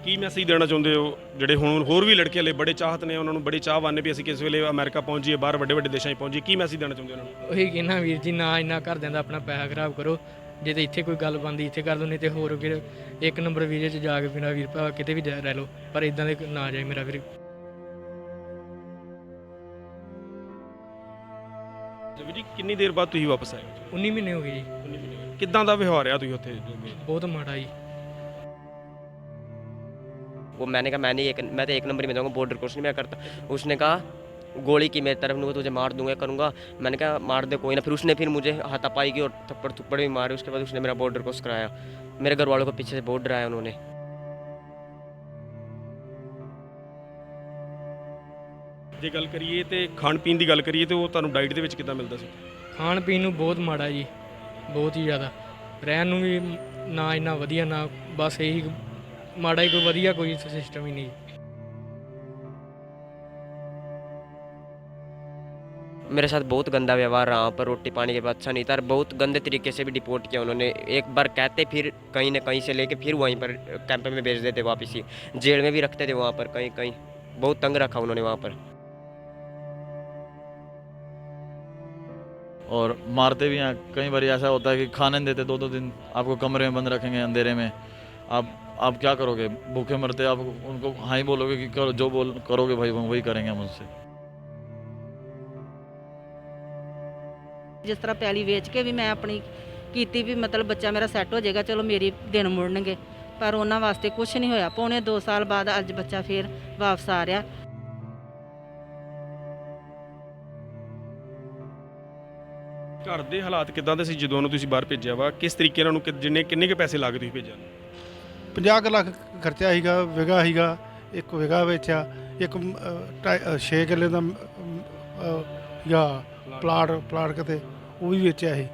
ਕੀ message ਦੇਣਾ ਚਾਹੁੰਦੇ ਹੋ ਜਿਹੜੇ ਹੁਣ ਹੋਰ ਵੀ ਲੜਕੇ ਹਲੇ ਬੜੇ ਚਾਹਤ ਨੇ, ਉਹਨਾਂ ਨੂੰ ਬੜੀ ਚਾਹਵਾਨ ਨੇ ਵੀ ਅਸੀਂ ਕਿਸ ਵੇਲੇ ਅਮਰੀਕਾ ਪਹੁੰਚ ਜਾਈਏ, ਬਾਹਰ ਵੱਡੇ ਵੱਡੇ ਦੇਸ਼ਾਂ 'ਚ ਪਹੁੰਚੀਏ, ਕੀ ਮੈਸੇਜ ਦੇਣਾ ਚਾਹੁੰਦੇ ਹੋ ਉਹਨਾਂ ਨੂੰ? ਉਹੀ ਕਹਿਣਾ ਵੀਰ ਜੀ, ਨਾ ਇੰਨਾ ਘਰਦਿਆਂ ਦਾ ਆਪਣਾ ਪੈਸਾ ਖਰਾਬ ਕਰੋ। ਜੇ ਤੇ ਇੱਥੇ ਕੋਈ ਗੱਲ ਬਣਦੀ ਇੱਥੇ ਕਰ ਲਓ, ਨਹੀਂ ਤੇ ਹੋਰ ਫਿਰ ਇੱਕ ਨੰਬਰ ਵੀਜ਼ੇ 'ਚ ਜਾ ਕੇ ਮੇਰਾ ਵੀਰ ਭਰਾ ਕਿਤੇ ਵੀ ਰਹਿ ਲਓ, ਪਰ ਇਦਾਂ ਦੇ ਨਾ ਜਾਏ ਮੇਰਾ ਵੀਰ। ਜੀ ਜੀ ਕਿੰਨੀ ਦੇਰ ਬਾਅਦ ਤੁਸੀਂ ਵਾਪਸ ਆਏ? 19 ਮਹੀਨੇ ਹੋ ਗਏ ਜੀ। ਕਿੱਦਾਂ ਦਾ ਵਿਵਹਾਰ ਰਿਹਾ ਤੁਸੀਂ ਉੱਥੇ? ਬਹੁਤ ਮਾੜਾ ਜੀ। वो मैंने कहा मैं तो एक नंबर ही में जाऊँगा, बॉर्डर क्रॉस नहीं मैं करता। उसने कहा गोली की मेरी तरफ नहीं, तुझे मार दूंगा करूँगा। मैंने कहा मार दे कोई ना। फिर मुझे हाथापाई की और थप्पड़ भी मारे। उसके बाद उसने मेरा बॉर्डर क्रॉस कराया। मेरे घर वालों को पीछे से बहुत डराया उन्होंने। ਜੇ ਗੱਲ ਕਰੀਏ ਤੇ ਖਾਣ ਪੀਣ ਦੀ ਗੱਲ ਕਰੀਏ ਤੇ ਉਹ ਤੁਹਾਨੂੰ ਡਾਈਟ ਦੇ ਵਿੱਚ ਕਿੱਦਾਂ ਮਿਲਦਾ ਸੀ? ਖਾਣ ਪੀਣ ਨੂੰ ਬਹੁਤ ਮਾੜਾ ਜੀ, ਬਹੁਤ ਹੀ ਜ਼ਿਆਦਾ। ਰਹਿਣ ਨੂੰ ਵੀ ਨਾ ਇੰਨਾ ਵਧੀਆ, ਨਾ ਬਸ ਇਹੀ ਮਾੜਾ ਹੀ, ਕੋਈ ਵਧੀਆ ਕੋਈ ਸਿਸਟਮ ਹੀ नहीं। मेरे साथ बहुत गंदा व्यवहार रहा वहाँ पर, रोटी पानी के बाद अच्छा नहीं था। और बहुत गंदे तरीके से भी डिपोर्ट किया उन्होंने। एक बार कहते फिर कहीं ना कहीं से लेके फिर वहीं पर कैंप में भेज देते वापस ही। जेल में भी रखते थे वहाँ पर, कहीं कहीं बहुत तंग रखा उन्होंने वहाँ पर। और मारते भी हैं। कई बार ऐसा होता है कि खाने नहीं देते, 2-2 दिन आपको कमरे में बंद रखेंगे अंधेरे में। आप क्या करोगे? भूखे मरते आप उनको हाँ ही बोलोगे कि करो, जो बोल करोगे भाई वही करेंगे हम उससे। जिस तरह पैली वेच के भी मैं अपनी कीती भी, मतलब बच्चा मेरा सैट हो जाएगा, चलो मेरी दिन मुड़नगे, पर उन्होंने वास्ते कुछ नहीं होया। पौने 2 साल बाद अज बच्चा फिर वापस आ रहा। ਘਰ ਦੇ ਹਾਲਾਤ ਕਿੱਦਾਂ ਦੇ ਸੀ ਜਦੋਂ ਉਹਨੂੰ ਤੁਸੀਂ ਬਾਹਰ ਭੇਜਿਆ ਵਾ? ਕਿਸ ਤਰੀਕੇ ਨਾਲ ਉਹਨੂੰ ਕਿੰਨੇ ਕੁ ਪੈਸੇ ਲਾ ਕੇ ਤੁਸੀਂ ਭੇਜਿਆ? 50 ਕੁ ਲੱਖ ਖਰਚਾ ਸੀਗਾ, ਵਿਗਾ ਸੀਗਾ, ਇੱਕ ਵਿਗਾ ਵੇਚਿਆ, ਇੱਕ 6 ਕਿੱਲੇ ਦਾ ਜਾਂ ਪਲਾਟ ਕਿਤੇ ਉਹ ਵੀ ਵੇਚਿਆ ਸੀ।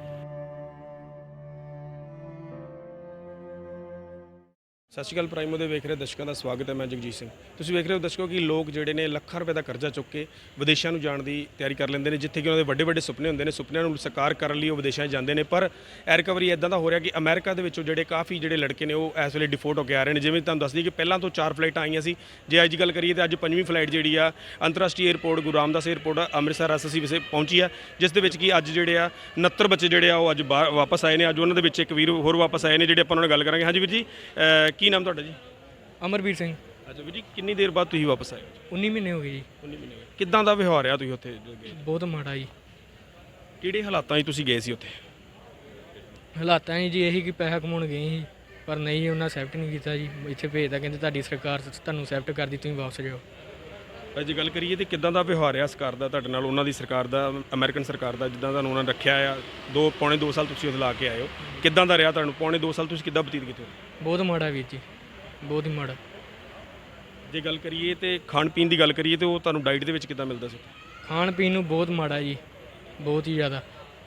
ਸਤਿ ਸ਼੍ਰੀ ਅਕਾਲ ਪ੍ਰਾਈਮੋ ਦੇ ਵੇਖ ਰਹੇ ਦਰਸ਼ਕਾਂ ਦਾ ਸਵਾਗਤ ਹੈ। ਮੈਂ ਜਗਜੀਤ ਸਿੰਘ। ਤੁਸੀਂ ਵੇਖ ਰਹੇ ਹੋ ਦਰਸ਼ਕੋ ਕਿ ਲੋਕ ਜਿਹੜੇ ਨੇ ਲੱਖਾਂ ਰੁਪਏ ਦਾ ਕਰਜ਼ਾ ਚੁੱਕ ਕੇ ਵਿਦੇਸ਼ਾਂ ਨੂੰ ਜਾਣ ਦੀ ਤਿਆਰੀ ਕਰ ਲੈਂਦੇ ਨੇ, ਜਿੱਥੇ ਕਿ ਉਹਨਾਂ ਦੇ ਵੱਡੇ ਵੱਡੇ ਸੁਪਨੇ ਹੁੰਦੇ ਨੇ। ਸੁਪਨਿਆਂ ਨੂੰ ਸਾਕਾਰ ਕਰਨ ਲਈ ਉਹ ਵਿਦੇਸ਼ਾਂ 'ਚ ਜਾਂਦੇ ਨੇ, ਪਰ ਇਹ ਰਿਕਵਰੀ ਇੱਦਾਂ ਦਾ ਹੋ ਰਿਹਾ ਕਿ ਅਮਰੀਕਾ ਦੇ ਵਿੱਚੋਂ ਕਾਫੀ ਜਿਹੜੇ ਲੜਕੇ ਨੇ ਉਹ ਇਸ ਵੇਲੇ ਡਿਫੋਲਟ ਹੋ ਕੇ ਆ ਰਹੇ ਨੇ। ਜਿਵੇਂ ਤੁਹਾਨੂੰ ਦੱਸ ਦਈਏ ਕਿ ਪਹਿਲਾਂ ਤੋਂ 4 ਫਲਾਈਟਾਂ ਆਈਆਂ ਸੀ। ਜੇ ਅੱਜ ਗੱਲ ਕਰੀਏ ਤਾਂ ਅੱਜ 5ਵੀਂ ਫਲਾਈਟ ਜਿਹੜੀ ਆ ਅੰਤਰਰਾਸ਼ਟਰੀ airport Guru Ramdas airport Amritsar SSC ਵਿਸੇ ਪਹੁੰਚੀ ਆ, ਜਿਸ ਦੇ ਵਿੱਚ ਕਿ ਅੱਜ 69 ਬੱਚੇ ਜਿਹੜੇ ਆ ਉਹ ਅੱਜ ਵਾਪਸ ਆਏ ਨੇ। ਅੱਜ ਉਹਨਾਂ ਦੇ ਵਿੱਚ ਇੱਕ ਵੀਰ ਹੋਰ ਵਾਪਸ ਆਏ ਨੇ, ਜਿਹੜੇ ਆਪਾਂ ਉਹਨਾਂ ਨਾਲ ਗੱਲ ਕਰਾਂਗੇ। ਹਾਂਜੀ ਵੀਰ ਜੀ, ਕੀ ਨਾਮ ਤੁਹਾਡਾ ਜੀ? ਅਮਰਵੀਰ ਸਿੰਘ। ਅੱਛਾ ਵੀਰ ਜੀ, ਕਿੰਨੀ ਦੇਰ ਬਾਅਦ ਤੁਸੀਂ ਵਾਪਸ ਆਏ? 19 ਮਹੀਨੇ ਹੋ ਗਏ ਜੀ। 19 ਮਹੀਨੇ। ਕਿੱਦਾਂ ਦਾ ਵਿਵਹਾਰ ਰਿਹਾ ਤੁਸੀਂ ਉੱਥੇ ਗਏ? ਬਹੁਤ ਮਾੜਾ ਜੀ। ਕਿਹੜੇ ਹਾਲਾਤਾਂ 'ਚ ਤੁਸੀਂ ਗਏ ਸੀ ਉੱਥੇ? ਹਾਲਾਤਾਂ ਜੀ ਇਹੀ ਕਿ ਪੈਸਾ ਕਮਾਉਣ ਗਏ ਸੀ, ਪਰ ਨਹੀਂ ਉਹਨਾਂ ਐਕਸੈਪਟ ਨਹੀਂ ਕੀਤਾ ਜੀ। ਇੱਥੇ ਭੇਜਦਾ, ਕਹਿੰਦੇ ਤੁਹਾਡੀ ਸਰਕਾਰ ਤੁਹਾਨੂੰ ਐਕਸੈਪਟ ਕਰਦੀ, ਤੁਸੀਂ ਵਾਪਸ ਜਾਓ। ਅੱਜ ਗੱਲ ਕਰੀਏ ਤੇ ਕਿੱਦਾਂ ਦਾ ਵਿਵਹਾਰ ਰਿਹਾ ਸਰਕਾਰ ਦਾ ਤੁਹਾਡੇ ਨਾਲ, ਉਹਨਾਂ ਦੀ ਸਰਕਾਰ ਦਾ, ਅਮਰੀਕਨ ਸਰਕਾਰ ਦਾ, ਜਿੱਦਾਂ ਤੁਹਾਨੂੰ ਉਹਨਾਂ ਨੇ ਰੱਖਿਆ ਆ? ਪੌਣੇ 2 ਸਾਲ ਤੁਸੀਂ ਉੱਥੇ ਲਾ ਕੇ ਆਏ ਹੋ, ਕਿੱਦਾਂ ਦਾ ਰਿਹਾ ਤੁਹਾਨੂੰ? ਪੌਣੇ 2 ਸਾਲ ਤੁਸੀਂ ਕਿੱਦਾਂ ਬਤੀਤ ਕੀਤੇ? ਬਹੁਤ ਮਾੜਾ ਵੀਰ ਜੀ, ਬਹੁਤ ਹੀ ਮਾੜਾ। ਜੇ ਗੱਲ ਕਰੀਏ ਤੇ ਖਾਣ ਪੀਣ ਦੀ ਗੱਲ ਕਰੀਏ ਤੇ ਉਹ ਤੁਹਾਨੂੰ ਡਾਈਟ ਦੇ ਵਿੱਚ ਕਿੱਦਾਂ ਮਿਲਦਾ ਸੀ? ਖਾਣ ਪੀਣ ਨੂੰ ਬਹੁਤ ਮਾੜਾ ਜੀ, ਬਹੁਤ ਹੀ ਜ਼ਿਆਦਾ।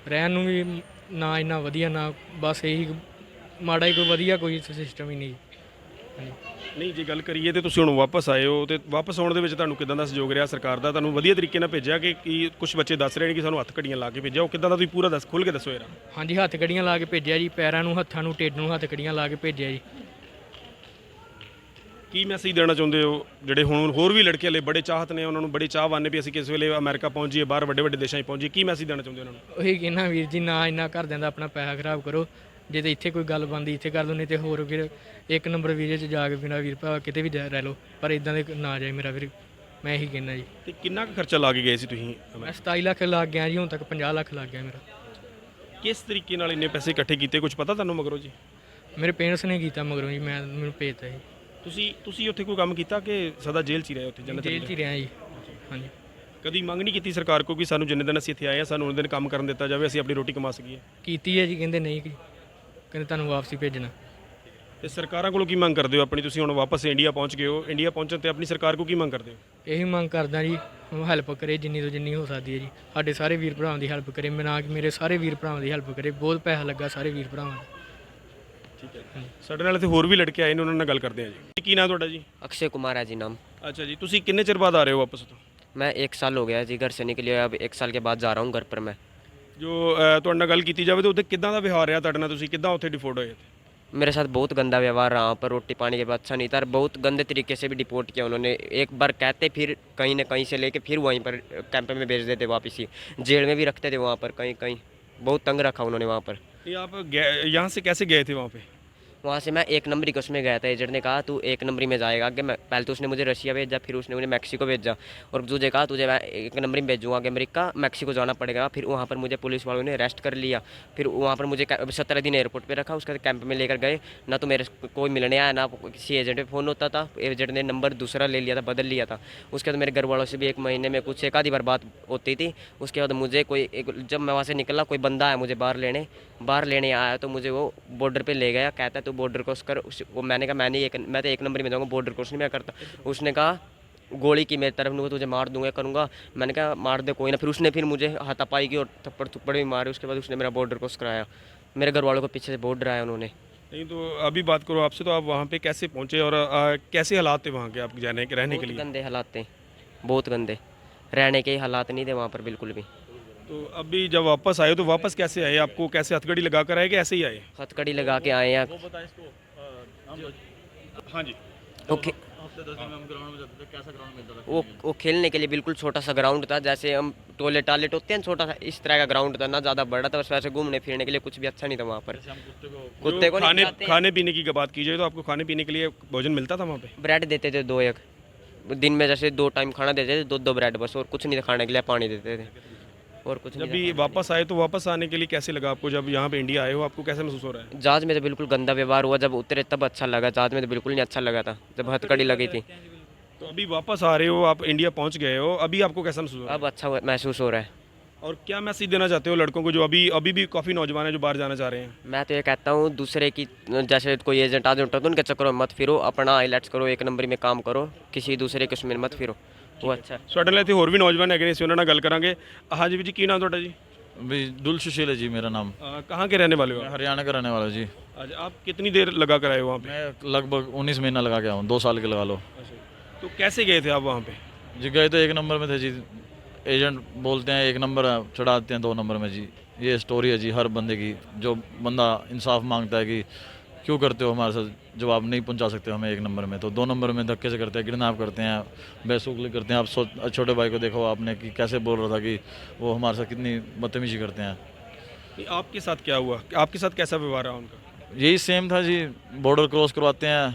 ਰਹਿਣ ਨੂੰ ਵੀ ਨਾ ਇੰਨਾ ਵਧੀਆ, ਨਾ ਬਸ ਇਹੀ ਮਾੜਾ ਹੀ, ਕੋਈ ਵਧੀਆ ਕੋਈ ਸਿਸਟਮ ਹੀ ਨਹੀਂ। ਹਾਂਜੀ। ਨਹੀਂ, ਜੇ ਗੱਲ ਕਰੀਏ ਤੇ ਤੁਸੀਂ ਹੁਣ ਵਾਪਸ ਆਏ ਹੋ, ਤੇ ਵਾਪਸ ਆਉਣ ਦੇ ਵਿੱਚ ਤੁਹਾਨੂੰ ਕਿੱਦਾਂ ਦਾ ਸਹਿਯੋਗ ਰਿਹਾ ਸਰਕਾਰ ਦਾ? ਤੁਹਾਨੂੰ ਵਧੀਆ ਤਰੀਕੇ ਨਾਲ ਭੇਜਿਆ ਕਿ ਕੁਝ ਬੱਚੇ ਦੱਸ ਰਹੇ ਨੇ ਕਿ ਸਾਨੂੰ ਹੱਥ ਘੜੀਆਂ ਲਾ ਕੇ ਭੇਜਿਆ, ਉਹ ਕਿੱਦਾਂ ਦਾ ਤੁਸੀਂ ਪੂਰਾ ਖੁੱਲ੍ਹ ਕੇ ਦੱਸੋ ਯਾਰ। ਹਾਂਜੀ, ਹੱਥ ਕੜੀਆਂ ਲਾ ਕੇ ਭੇਜਿਆ ਜੀ, ਪੈਰਾਂ ਨੂੰ, ਹੱਥਾਂ ਨੂੰ, ਢਿੱਡ ਨੂੰ ਹੱਥ ਕੜੀਆਂ ਲਾ ਕੇ ਭੇਜਿਆ ਜੀ। ਕੀ ਮੈਸੇਜ ਦੇਣਾ ਚਾਹੁੰਦੇ ਹੋ ਜਿਹੜੇ ਹੁਣ ਹੋਰ ਵੀ ਲੜਕੇ ਹਲੇ ਬੜੇ ਚਾਹਤ ਨੇ, ਉਹਨਾਂ ਨੂੰ ਬੜੀ ਚਾਹਵਾਨ ਨੇ ਵੀ ਅਸੀਂ ਕਿਸ ਵੇਲੇ ਅਮਰੀਕਾ ਪਹੁੰਚ ਜਾਈਏ, ਬਾਹਰ ਵੱਡੇ ਵੱਡੇ ਦੇਸ਼ਾਂ 'ਚ ਪਹੁੰਚੀਏ, ਕੀ ਮੈਸੇਜ ਦੇਣਾ ਚਾਹੁੰਦੇ ਉਹਨਾਂ ਨੂੰ? ਉਹੀ ਕਹਿਣਾ ਵੀਰ ਜੀ, ਨਾ ਇੰਨਾ ਘਰਦਿਆਂ ਦਾ ਆਪਣਾ ਪੈਸਾ ਖਰਾਬ ਕਰੋ। ਜੇ ਤੇ ਇੱਥੇ ਕੋਈ ਗੱਲ ਬਣਦੀ ਇੱਥੇ ਕਰ ਲਓ, ਨਹੀਂ ਤੇ ਹੋਰ ਫਿਰ ਇੱਕ ਨੰਬਰ ਵੀਜ਼ੇ 'ਚ ਜਾ ਕੇ ਮੇਰਾ ਵੀਰ ਭਰਾ ਕਿਤੇ ਵੀ ਰਹਿ ਲਓ, ਪਰ ਇਦਾਂ ਦੇ ਨਾ ਜਾਏ ਮੇਰਾ ਵੀਰ। ਮੈਂ ਇਹੀ ਕਹਿਣਾ ਜੀ। ਤੇ ਕਿੰਨਾ ਕੁ ਖਰਚਾ ਲਾ ਕੇ ਗਏ ਸੀ ਤੁਸੀਂ? ਮੈਂ 27 ਲੱਖ ਲੱਗ ਗਿਆ ਜੀ, ਹੁਣ ਤੱਕ 50 ਲੱਖ ਲੱਗ ਗਿਆ ਮੇਰਾ। ਕਿਸ ਤਰੀਕੇ ਨਾਲ ਇੰਨੇ ਪੈਸੇ ਇਕੱਠੇ ਕੀਤੇ, ਕੁਝ ਪਤਾ ਤੁਹਾਨੂੰ ਮਗਰੋਂ ਜੀ? ਮੇਰੇ ਪੇਰੈਂਟਸ ਨੇ ਕੀਤਾ ਮਗਰੋਂ ਜੀ, ਮੈਨੂੰ ਭੇਜਤਾ ਜੀ। ਤੁਸੀਂ ਉੱਥੇ ਕੋਈ ਕੰਮ ਕੀਤਾ ਕਿ ਸਦਾ ਜੇਲ੍ਹ 'ਚ ਹੀ ਰਹੇ ਉੱਥੇ? ਜੇਲ੍ਹ 'ਚ ਹੀ ਰਿਹਾ ਜੀ। ਹਾਂਜੀ। ਕਦੀ ਮੰਗ ਨਹੀਂ ਕੀਤੀ ਸਰਕਾਰ ਕੋਲ ਕਿ ਸਾਨੂੰ ਜਿੰਨੇ ਦਿਨ ਅਸੀਂ ਇੱਥੇ ਆਏ ਆ ਸਾਨੂੰ ਉਹਨਾਂ ਦਿਨ ਕੰਮ ਕਰਨ ਦਿੱਤਾ ਜਾਵੇ, ਅਸੀਂ ਆਪਣੀ ਰੋਟੀ ਕਮਾ ਸਕੀਏ? ਕੀਤੀ ਹੈ ਜੀ, ਕਹਿੰਦੇ ਨਹੀਂ, ਕਹਿੰਦੇ ਤੁਹਾਨੂੰ ਵਾਪਸੀ ਭੇਜਣਾ। ਤੇ ਸਰਕਾਰਾਂ ਕੋਲੋਂ ਕੀ ਮੰਗ ਕਰਦੇ ਹੋ ਆਪਣੀ? ਤੁਸੀਂ ਹੁਣ ਵਾਪਸ ਇੰਡੀਆ ਪਹੁੰਚ ਗਏ ਹੋ, ਇੰਡੀਆ ਪਹੁੰਚਣ ਤੇ ਆਪਣੀ ਸਰਕਾਰ ਕੋਲ ਕੀ ਮੰਗ ਕਰਦੇ ਹੋ? ਇਹੀ ਮੰਗ ਕਰਦਾ ਜੀ, ਹੈਲਪ ਕਰੇ ਜਿੰਨੀ ਤੋਂ ਜਿੰਨੀ ਹੋ ਸਕਦੀ ਹੈ ਜੀ। ਸਾਡੇ ਸਾਰੇ ਵੀਰ ਭਰਾਵਾਂ ਦੀ ਹੈਲਪ ਕਰੇ, ਮੈਂ ਨਾ ਕਿ ਮੇਰੇ ਸਾਰੇ ਵੀਰ ਭਰਾਵਾਂ ਦੀ ਹੈਲਪ ਕਰੇ। ਬਹੁਤ ਪੈਸਾ ਲੱਗਾ ਸਾਰੇ ਵੀਰ ਭਰਾਵਾਂ ਦਾ। ਠੀਕ ਹੈ। ਸਾਡੇ ਨਾਲ ਇੱਥੇ ਹੋਰ ਵੀ ਲੜਕੇ ਆਏ ਨੇ, ਉਹਨਾਂ ਨਾਲ ਗੱਲ ਕਰਦੇ ਹਾਂ ਜੀ। ਕੀ ਨਾਮ ਤੁਹਾਡਾ ਜੀ? अक्षय कुमार है जी नाम। ਅੱਛਾ ਜੀ, ਤੁਸੀਂ ਕਿੰਨੇ ਚਿਰ ਬਾਅਦ ਆ ਰਹੇ ਹੋ ਵਾਪਸ ਤੋਂ? मैं 1 साल हो गया जी घर से निकले, अब 1 साल के बाद जा रहा हूँ घर पर मैं। ਜੋ ਤੁਹਾਡੇ ਨਾਲ ਗੱਲ ਕੀਤੀ ਜਾਵੇ ਤਾਂ ਉੱਥੇ ਕਿੱਦਾਂ ਦਾ ਵਿਵਹਾਰ ਰਿਹਾ ਤੁਹਾਡੇ ਨਾਲ? ਤੁਸੀਂ ਕਿੱਦਾਂ ਉੱਥੇ ਡਿਫੋਲਟ ਹੋਏ? मेरे साथ बहुत गंदा व्यवहार रहा, पर रोटी पानी के बाद अच्छा नहीं था, और बहुत गंदे तरीके से भी डिपोर्ट किया उन्होंने। एक बार कहते फिर कहीं ना कहीं से लेके फिर वहीं पर कैंप में भेज देते वापस ही, जेल में भी रखते थे वहाँ पर, कहीं कहीं बहुत तंग रखा उन्होंने वहाँ पर। ये आप यहाँ से कैसे गए थे वहाँ पे? वहाँ से मैं एक नंबरी के उसमें गया था, एजेंट ने कहा तू एक नंबरी में जाएगा आगे। मैं पहले तो उसने मुझे रशिया भेजा, फिर उसने मुझे मैक्सिको भेजा, और तुझे कहा तुझे मैं एक नंबरी में भेजूँगा आगे अमेरिका, मैक्सिको जाना पड़ेगा। फिर वहाँ पर मुझे पुलिस वालों ने अरेस्ट कर लिया, फिर वहाँ पर मुझे 17 दिन एयरपोर्ट पे रखा, उसके बाद कैंप में लेकर गए। ना तो मेरे कोई मिलने आया, ना किसी एजेंट पे फ़ोन होता था, एजेंट ने नंबर दूसरा ले लिया था, बदल लिया था। उसके बाद मेरे घर वालों से भी एक महीने में कुछ एक आधी बार बात होती थी। उसके बाद मुझे कोई जब मैं वहाँ से निकला, कोई बंदा आया मुझे बाहर लेने आया, तो मुझे वो बॉर्डर पे ले गया, कहता है तू बॉर्डर क्रॉस कर। वो मैंने कहा मैं तो एक नंबर में जाऊँगा, बॉर्डर क्रॉस नहीं मैं करता। उसने कहा गोली की मेरी तरफ, तुझे मार दूंगा करूँगा। मैंने कहा मार दे कोई ना। फिर उसने मुझे हाथापाई की और थप्पड़ थप्पड़ भी मारे। उसके बाद उसने मेरा बॉर्डर क्रॉस कराया, मेरे घर वालों को पीछे से बहुत डराया उन्होंने। नहीं तो अभी बात करो आपसे, तो आप वहाँ पे कैसे पहुँचे और कैसे हालात थे वहाँ के आप जाने के रहने के बहुत लिए? गंदे हालात थे, बहुत गंदे, रहने के ही हालात नहीं थे वहाँ पर बिल्कुल भी। तो अभी जब वापस आए तो वापस कैसे आए? आपको कैसे हथकड़ी लगा कर आए कि ऐसे ही आए? हथकड़ी लगा के आए हैं। हाँ जी। ओके, वो खेलने के लिए बिल्कुल छोटा सा ग्राउंड था, जैसे हम टॉयलेट होते हैं, छोटा सा इस तरह का ग्राउंड था, ना ज़्यादा बड़ा था, बस वैसे घूमने फिरने के लिए कुछ भी अच्छा नहीं था वहाँ पर। कुत्ते जो को नहीं खिलाते हैं। खाने पीने की बात की जाए तो आपको खाने पीने के लिए भोजन मिलता था वहाँ पे? ब्रेड देते थे 2 एक दिन में, जैसे 2 टाइम खाना देते थे, 2 ब्रेड बस, और कुछ नहीं था खाने के लिए, पानी देते थे और कुछ जब नहीं भी वापस आए तो वापस आने के लिए कैसे लगा आपको? जब यहाँ पे इंडिया आए हो आपको कैसे महसूस हो रहा है? था। जहाज में तो बिल्कुल गंदा व्यवहार हुआ, जब उतरे तब अच्छा लगा, जहाज में तो बिल्कुल नहीं अच्छा लगा था जब हथकड़ी लगी थी। तो अभी वापस आ रहे हो, आप इंडिया पहुँच गए हो, अभी आपको कैसा महसूस हो रहा है? अब अच्छा महसूस हो रहा है। और क्या मैसेज देना चाहते हो लड़कों को जो अभी अभी भी काफ़ी नौजवान हैं जो बाहर जाना चाह रहे हैं? मैं तो ये कहता हूँ दूसरे की, जैसे कोई एजेंट आ जाता है तो उनके चक्करों में मत फिरो, अपना आईलेट्स करो, एक नंबर में काम करो, किसी दूसरे के उसमें मत फिरो, वो अच्छा है। ਸਾਡੇ ਨਾਲ ਇੱਥੇ ਹੋਰ ਵੀ ਨੌਜਵਾਨ ਹੈਗੇ ਨੇ, ਅਸੀਂ ਉਹਨਾਂ ਨਾਲ ਗੱਲ ਕਰਾਂਗੇ। ਹਾਂਜੀ ਵੀਰ ਜੀ, ਕੀ ਨਾਮ ਤੁਹਾਡਾ ਜੀ? भी दुल सुशील है जी मेरा नाम। कहाँ के रहने वाले हो मैं आप? हरियाणा का रहने वाला हूँ जी। अच्छा, आप कितनी देर लगा कर आए हो वहाँ पे? मैं लगभग 19 महीना लगा के आया हूँ, 2 साल के लगा लो। तो कैसे गए थे आप वहाँ पे? जी गए तो एक नंबर में थे जी, एजेंट बोलते हैं एक नंबर है, चढ़ाते हैं 2 नंबर में जी। ये स्टोरी है जी हर बंदे की, जो बंदा इंसाफ मांगता है कि क्यों करते हो हमारे साथ, जब आप नहीं पहुंचा सकते हो हमें एक नंबर में, तो 2 नंबर में धक्के से करते हैं, किडनैप करते हैं, बेसुखली करते हैं। आप छोटे भाई को देखो आपने कि कैसे बोल रहा था कि वो हमारे साथ कितनी बदतमीजी करते हैं। नहीं, आपके साथ क्या हुआ? आपके साथ कैसा व्यवहार रहा उनका? यही सेम था जी, बॉर्डर क्रॉस करवाते हैं,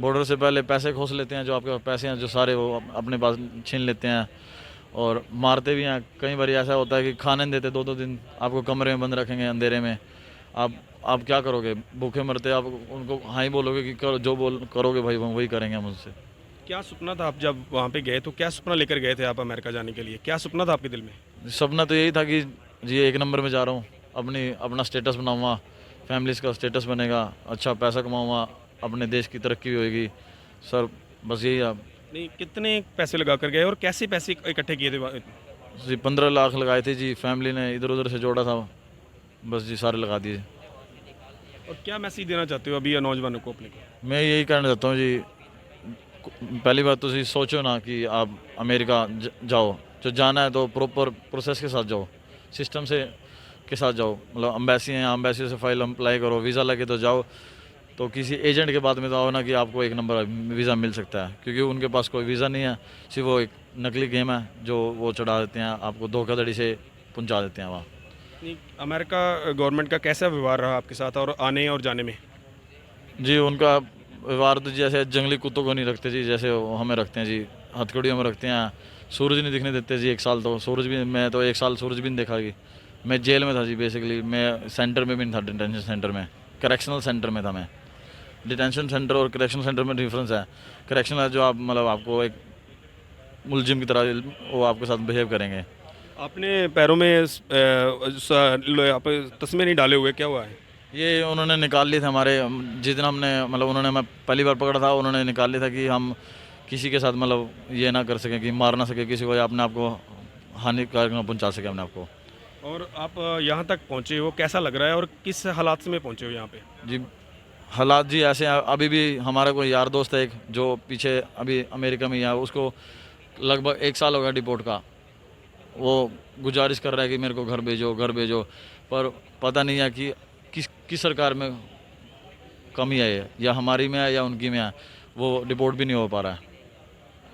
बॉर्डर से पहले पैसे खोस लेते हैं, जो आपके पास पैसे हैं जो सारे वो अपने पास छीन लेते हैं, और मारते भी हैं। कई बार ऐसा होता है कि खाने नहीं देते, 2-2 दिन आपको कमरे में बंद रखेंगे अंधेरे में। आप क्या करोगे? भूखे मरते आप उनको हाँ ही बोलोगे कि करो, जो करोगे भाई वही करेंगे हम उससे। क्या सपना था आप जब वहाँ पे गए तो? क्या सपना लेकर गए थे आप अमेरिका जाने के लिए? क्या सपना था आपके दिल में? सपना तो यही था कि जी एक नंबर में जा रहा हूँ, अपना स्टेटस बनाऊँगा, फैमिलीज़ का स्टेटस बनेगा, अच्छा पैसा कमाऊँगा, अपने देश की तरक्की भी होएगी सर, बस यही है। नहीं, कितने पैसे लगा कर गए और कैसे पैसे इकट्ठे किए थे? जी 15 लाख लगाए थे जी, फैमिली ने इधर उधर से जोड़ा था, बस जी सारे लगा दिए। और क्या मैसेज देना चाहते हो अभी या नौजवानों को अपने को? मैं यही कहना चाहता हूँ जी, पहली बात तो जी सोचो ना कि आप अमेरिका जाओ, जो जाना है तो प्रॉपर प्रोसेस के साथ जाओ, सिस्टम से के साथ जाओ, मतलब अम्बेसी है, अम्बेसी से फाइल अप्लाई करो, वीज़ा लगे तो जाओ। तो किसी एजेंट के बाद में तो आओ ना कि आपको एक नंबर वीज़ा मिल सकता है, क्योंकि उनके पास कोई वीज़ा नहीं है, सिर्फ वो एक नकली गेम है जो वो चढ़ा देते हैं, आपको धोखाधड़ी से पहुंचा देते हैं वहाँ। नहीं, अमेरिका गवर्नमेंट का कैसा व्यवहार रहा आपके साथ और आने और जाने में? जी उनका व्यवहार तो जैसे जंगली कुत्तों को नहीं रखते जी, जैसे वो हमें रखते हैं जी, हथकड़ियों में रखते हैं, सूरज नहीं दिखने देते जी 1 साल, तो सूरज भी, मैं तो 1 साल सूरज भी नहीं देखा कि मैं जेल में था जी। बेसिकली मैं सेंटर में भी नहीं था, डिटेंशन सेंटर में, करेक्शनल सेंटर में था मैं। डिटेंशन सेंटर और करेक्शनल सेंटर में डिफरेंस है। करेक्शनल है जो आप मतलब आपको एक मुलजिम की तरह वो आपके साथ बिहेव करेंगे। आपने पैरों में आप तस्मे नहीं डाले हुए, क्या हुआ है? ये उन्होंने निकाल लिए थे हमारे, जिस दिन हमने मतलब उन्होंने, मैं पहली बार पकड़ा था, उन्होंने निकाल लिया था कि हम किसी के साथ मतलब ये ना कर सकें कि मार ना सके किसी को, या अपने आप को हानिकारक ना पहुंचा सके अपने आप को। और आप यहाँ तक पहुँचे हो, कैसा लग रहा है और किस हालात में पहुँचे हो यहाँ पे? जी हालात जी ऐसे हैं, अभी भी हमारा कोई यार दोस्त है एक जो पीछे अभी अमेरिका में ही है, उसको लगभग 1 साल हो गया डिपोर्ट का। वो गुजारिश कर रहा है कि मेरे को घर भेजो, पर पता नहीं है कि किस सरकार में कमी है या हमारी में है या उनकी में है, वो रिपोर्ट भी नहीं हो पा रहा है।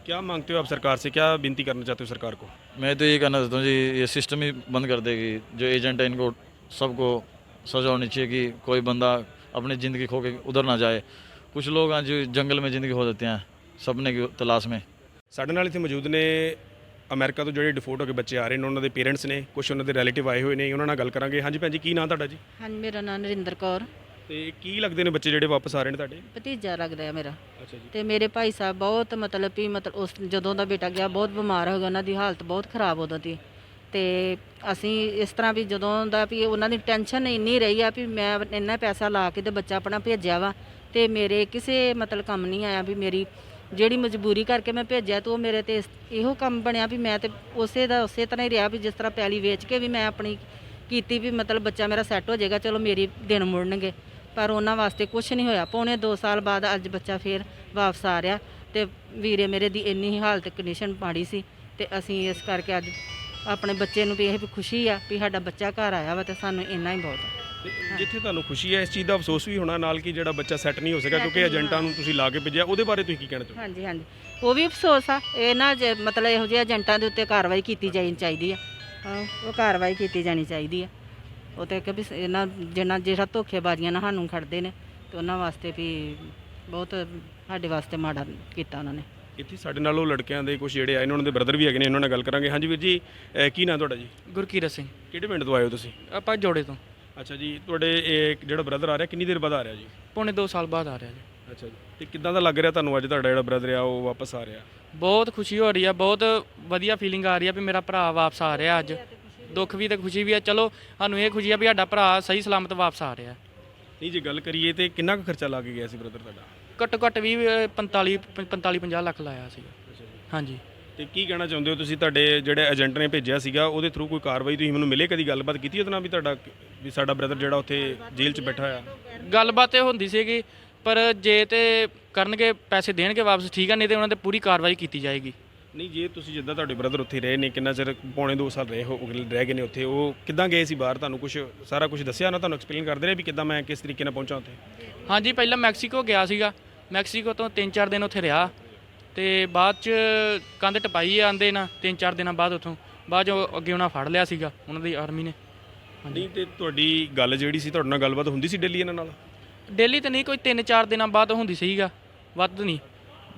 क्या मांगते हो आप सरकार से, क्या विनती करना चाहते हो सरकार को? मैं तो ये कहना चाहता हूँ जी, ये सिस्टम ही बंद कर देगी। जो एजेंट है इनको सबको सजा होनी चाहिए कि कोई बंदा अपनी ज़िंदगी खो के उधर ना जाए। कुछ लोग हैं जो जंगल में ज़िंदगी खो देते हैं सपने की तलाश में। ਸਾਡੇ ਨਾਲ ਇੱਥੇ ਮੌਜੂਦ ਨੇ ਅਮਰੀਕਾ ਤੋਂ ਜਿਹੜੇ ਡਿਫੋਲਟ ਹੋ ਕੇ ਬੱਚੇ ਆ ਰਹੇ ਨੇ, ਉਹਨਾਂ ਦੇ ਪੇਰੈਂਟਸ ਨੇ, ਕੁਝ ਉਹਨਾਂ ਦੇ ਰਿਲੇਟਿਵ ਆਏ ਹੋਏ ਨੇ, ਉਹਨਾਂ ਨਾਲ ਗੱਲ ਕਰਾਂਗੇ। ਹਾਂਜੀ ਭੈਣ ਜੀ, ਕੀ ਨਾਂ ਤੁਹਾਡਾ ਜੀ? ਹਾਂਜੀ, ਮੇਰਾ ਨਾਮ ਨਰਿੰਦਰ ਕੌਰ, ਤੇ ਕੀ ਲੱਗਦੇ ਨੇ ਬੱਚੇ ਜਿਹੜੇ ਵਾਪਸ ਆ ਰਹੇ ਨੇ ਤੁਹਾਡੇ? ਭਤੀਜਾ ਲੱਗਦਾ ਹੈ ਮੇਰਾ। ਅੱਛਾ ਜੀ। ਤੇ ਮੇਰੇ ਭਾਈ ਸਾਹਿਬ ਬਹੁਤ ਮਤਲਬ ਉਸ ਜਦੋਂ ਦਾ ਬੇਟਾ ਗਿਆ ਬਹੁਤ ਬਿਮਾਰ ਹੋ ਗਿਆ, ਉਹਨਾਂ ਦੀ ਹਾਲਤ ਬਹੁਤ ਖਰਾਬ ਉਦੋਂ ਦੀ। ਤੇ ਅਸੀਂ ਇਸ ਤਰ੍ਹਾਂ ਵੀ ਜਦੋਂ ਦਾ ਵੀ ਉਹਨਾਂ ਦੀ ਟੈਨਸ਼ਨ ਇੰਨੀ ਰਹੀ ਆ ਵੀ ਮੈਂ ਇੰਨਾ ਪੈਸਾ ਲਾ ਕੇ ਤੇ ਬੱਚਾ ਆਪਣਾ ਭੇਜਿਆ ਵਾ, ਤੇ ਮੇਰੇ ਕਿਸੇ ਮਤਲਬ ਕੰਮ ਨਹੀਂ ਆਇਆ ਵੀ ਮੇਰੀ ਜਿਹੜੀ ਮਜਬੂਰੀ ਕਰਕੇ ਮੈਂ ਭੇਜਿਆ ਤੇ ਉਹ ਮੇਰੇ ਤੇ ਇਹੋ ਕੰਮ ਬਣਿਆ ਵੀ ਮੈਂ ਤੇ ਉਸੇ ਤਰ੍ਹਾਂ ਹੀ ਰਿਹਾ ਵੀ ਜਿਸ ਤਰ੍ਹਾਂ ਪੈਲੀ ਵੇਚ ਕੇ ਵੀ ਮੈਂ ਆਪਣੀ ਕੀਤੀ ਵੀ ਮਤਲਬ ਬੱਚਾ ਮੇਰਾ ਸੈੱਟ ਹੋ ਜਾਏਗਾ, ਚਲੋ ਮੇਰੀ ਦਿਨ ਮੁੜਨਗੇ। ਪਰ ਉਹਨਾਂ ਵਾਸਤੇ ਕੁਝ ਨਹੀਂ ਹੋਇਆ। ਪੌਣੇ 2 ਸਾਲ ਬਾਅਦ ਅੱਜ ਬੱਚਾ ਫੇਰ ਵਾਪਸ ਆ ਰਿਹਾ ਤੇ ਵੀਰੇ ਮੇਰੇ ਦੀ ਇੰਨੀ ਹੀ ਹਾਲਤ ਕੰਡੀਸ਼ਨ ਮਾੜੀ ਸੀ ਤੇ ਅਸੀਂ ਇਸ ਕਰਕੇ ਅੱਜ ਆਪਣੇ ਬੱਚੇ ਨੂੰ ਵੀ ਇਹ ਵੀ ਖੁਸ਼ੀ ਆ ਵੀ ਸਾਡਾ ਬੱਚਾ ਘਰ ਆਇਆ ਵਾ ਤੇ ਸਾਨੂੰ ਇੰਨਾ ਹੀ ਬਹੁਤ ਆ। ਤੇ ਜਿੱਥੇ ਤੁਹਾਨੂੰ ਖੁਸ਼ੀ ਹੈ, ਇਸ ਚੀਜ਼ ਦਾ ਅਫਸੋਸ ਵੀ ਹੋਣਾ ਨਾਲ ਕਿ ਜਿਹੜਾ ਬੱਚਾ ਸੈੱਟ ਨਹੀਂ ਹੋ ਸਕਿਆ ਕਿਉਂਕਿ ਏਜੰਟਾਂ ਨੂੰ ਤੁਸੀਂ ਲਾ ਕੇ ਭੇਜਿਆ, ਉਹਦੇ ਬਾਰੇ ਤੁਸੀਂ ਕੀ ਕਹਿਣਾ ਚਾਹੋਗੇ? ਹਾਂਜੀ ਹਾਂਜੀ, ਉਹ ਵੀ ਅਫਸੋਸ ਆ। ਇਹ ਨਾ ਮਤਲਬ ਇਹੋ ਜਿਹੇ ਏਜੰਟਾਂ ਦੇ ਉੱਤੇ ਕਾਰਵਾਈ ਕੀਤੀ ਜਾਣੀ ਚਾਹੀਦੀ ਆ। ਹਾਂ, ਉਹ ਕਾਰਵਾਈ ਕੀਤੀ ਜਾਣੀ ਚਾਹੀਦੀ ਆ। ਉਹ ਤੇ ਕਿ ਵੀ ਇਹਨਾਂ ਜਿਹੜਾ ਧੋਖੇਬਾਜ਼ੀਆਂ ਨਾਲ ਸਾਨੂੰ ਖੜਦੇ ਨੇ ਤੇ ਉਹਨਾਂ ਵਾਸਤੇ ਵੀ ਬਹੁਤ ਸਾਡੇ ਵਾਸਤੇ ਮਾੜਾ ਕੀਤਾ ਉਹਨਾਂ ਨੇ। ਇੱਥੇ ਸਾਡੇ ਨਾਲ ਉਹ ਲੜਕਿਆਂ ਦੇ ਕੁਝ ਜਿਹੜੇ ਆਏ ਨੇ, ਉਹਨਾਂ ਦੇ ਬ੍ਰਦਰ ਵੀ ਹੈਗੇ ਨੇ, ਉਹਨਾਂ ਨਾਲ ਗੱਲ ਕਰਾਂਗੇ। ਹਾਂਜੀ ਵੀਰ ਜੀ, ਕੀ ਨਾਂ ਤੁਹਾਡਾ ਜੀ? ਗੁਰਕੀਰਤ ਸਿੰਘ, ਕਿਹੜੇ ਪਿੰਡ ਤੋਂ ਆਏ ਹੋ ਤੁਸੀਂ? ਆਪਾਂ ਜੋੜੇ ਤੋਂ। ਅੱਛਾ ਜੀ, ਤੁਹਾਡੇ ਇਹ ਜਿਹੜਾ ਬ੍ਰਦਰ ਆ ਰਿਹਾ ਕਿੰਨੀ ਦੇਰ ਬਾਅਦ ਆ ਰਿਹਾ ਜੀ? ਪੌਣੇ 2 ਸਾਲ ਬਾਅਦ ਆ ਰਿਹਾ ਜੀ। ਅੱਛਾ ਜੀ, ਤੇ ਕਿੱਦਾਂ ਦਾ ਲੱਗ ਰਿਹਾ ਤੁਹਾਨੂੰ ਅੱਜ ਤੁਹਾਡਾ ਜਿਹੜਾ ਬ੍ਰਦਰ ਆ ਉਹ ਵਾਪਸ ਆ ਰਿਹਾ? ਬਹੁਤ ਖੁਸ਼ੀ ਹੋ ਰਹੀ ਆ, ਬਹੁਤ ਵਧੀਆ ਫੀਲਿੰਗ ਆ ਰਹੀ ਆ ਵੀ ਮੇਰਾ ਭਰਾ ਵਾਪਸ ਆ ਰਿਹਾ ਅੱਜ। ਦੁੱਖ ਵੀ ਤੇ ਖੁਸ਼ੀ ਵੀ ਆ। ਚਲੋ ਸਾਨੂੰ ਇਹ ਖੁਸ਼ੀ ਆ ਵੀ ਸਾਡਾ ਭਰਾ ਸਹੀ ਸਲਾਮਤ ਵਾਪਸ ਆ ਰਿਹਾ। ਨਹੀਂ, ਜੇ ਗੱਲ ਕਰੀਏ ਤੇ ਕਿੰਨਾ ਕੁ ਖਰਚਾ ਲੱਗ ਗਿਆ ਸੀ ਬ੍ਰਦਰ ਤੁਹਾਡਾ? ਘੱਟੋ ਘੱਟ ਵੀ 45-50 ਲੱਖ ਲਾਇਆ ਸੀਗਾ। ਹਾਂਜੀ। ਤੇ ਕੀ ਕਹਿਣਾ ਚਾਹੁੰਦੇ ਹੋ ਤੁਸੀਂ, ਤੁਹਾਡੇ ਜਿਹੜੇ ਏਜੰਟ ਨੇ ਭੇਜਿਆ ਸੀਗਾ ਉਹਦੇ ਥਰੂ ਕੋਈ ਕਾਰਵਾਈ ਤੁਸੀਂ ਮੈਨੂੰ ਮਿਲੇ, ਕਦੀ ਗੱਲਬਾਤ ਕੀਤੀ ਉਹਦੇ ਨਾਲ ਵੀ ਤੁਹਾਡਾ ਵੀ ਸਾਡਾ ਬ੍ਰਦਰ ਜਿਹੜਾ ਉੱਥੇ ਜੇਲ੍ਹ 'ਚ ਬੈਠਾ ਹੋਇਆ? ਗੱਲਬਾਤ ਇਹ ਹੁੰਦੀ ਸੀਗੀ, ਪਰ ਜੇ ਤੇ ਕਰਨਗੇ ਪੈਸੇ ਦੇਣਗੇ ਵਾਪਸ ਠੀਕ ਆ, ਨਹੀਂ ਤੇ ਉਹਨਾਂ ਤੇ ਪੂਰੀ ਕਾਰਵਾਈ ਕੀਤੀ ਜਾਏਗੀ। ਨਹੀਂ, ਜੇ ਤੁਸੀਂ ਜਿੱਦਾਂ ਤੁਹਾਡੇ ਬ੍ਰਦਰ ਉੱਥੇ ਰਹੇ ਨੇ, ਕਿੰਨਾ ਚਿਰ, ਪੌਣੇ 2 ਸਾਲ ਰਹਿ ਗਏ ਨੇ ਉੱਥੇ, ਉਹ ਕਿੱਦਾਂ ਗਏ ਸੀ ਬਾਹਰ? ਤੁਹਾਨੂੰ ਕੁਝ ਸਾਰਾ ਕੁਝ ਦੱਸਿਆ ਨਾ, ਤੁਹਾਨੂੰ ਐਕਸਪਲੇਨ ਕਰਦੇ ਨੇ ਵੀ ਕਿੱਦਾਂ ਮੈਂ ਕਿਸ ਤਰੀਕੇ ਨਾਲ ਪਹੁੰਚਾ ਉੱਥੇ? ਹਾਂਜੀ, ਪਹਿਲਾਂ ਮੈਕਸੀਕੋ ਗਿਆ ਸੀਗਾ। ਮੈਕਸੀਕੋ ਤੋਂ 3-4 ਦਿਨ ਉੱਥੇ ਰਿਹਾ ਤੇ ਬਾਅਦ 'ਚ ਕੰਧ ਟਪਾਈ ਆਂਦੇ ਨਾ 3-4 ਦਿਨਾਂ ਬਾਅਦ ਉੱਥੋਂ ਬਾਅਦ 'ਚੋਂ ਅੱਗੇ ਉਹਨਾਂ ਫੜ ਲਿਆ ਸੀਗਾ ਉਹਨਾਂ ਦੀ ਆਰਮੀ ਨੇ। ਨਹੀਂ, ਤੇ ਤੁਹਾਡੀ ਗੱਲ ਜਿਹੜੀ ਸੀ, ਤੁਹਾਡੇ ਨਾਲ ਗੱਲਬਾਤ ਹੁੰਦੀ ਸੀ ਡੇਲੀ ਇਹਨਾਂ ਨਾਲ? ਡੇਲੀ ਤਾਂ ਨਹੀਂ, ਕੋਈ 3-4 ਦਿਨਾਂ ਬਾਅਦ ਹੁੰਦੀ ਸੀਗਾ, ਵੱਧ ਨਹੀਂ,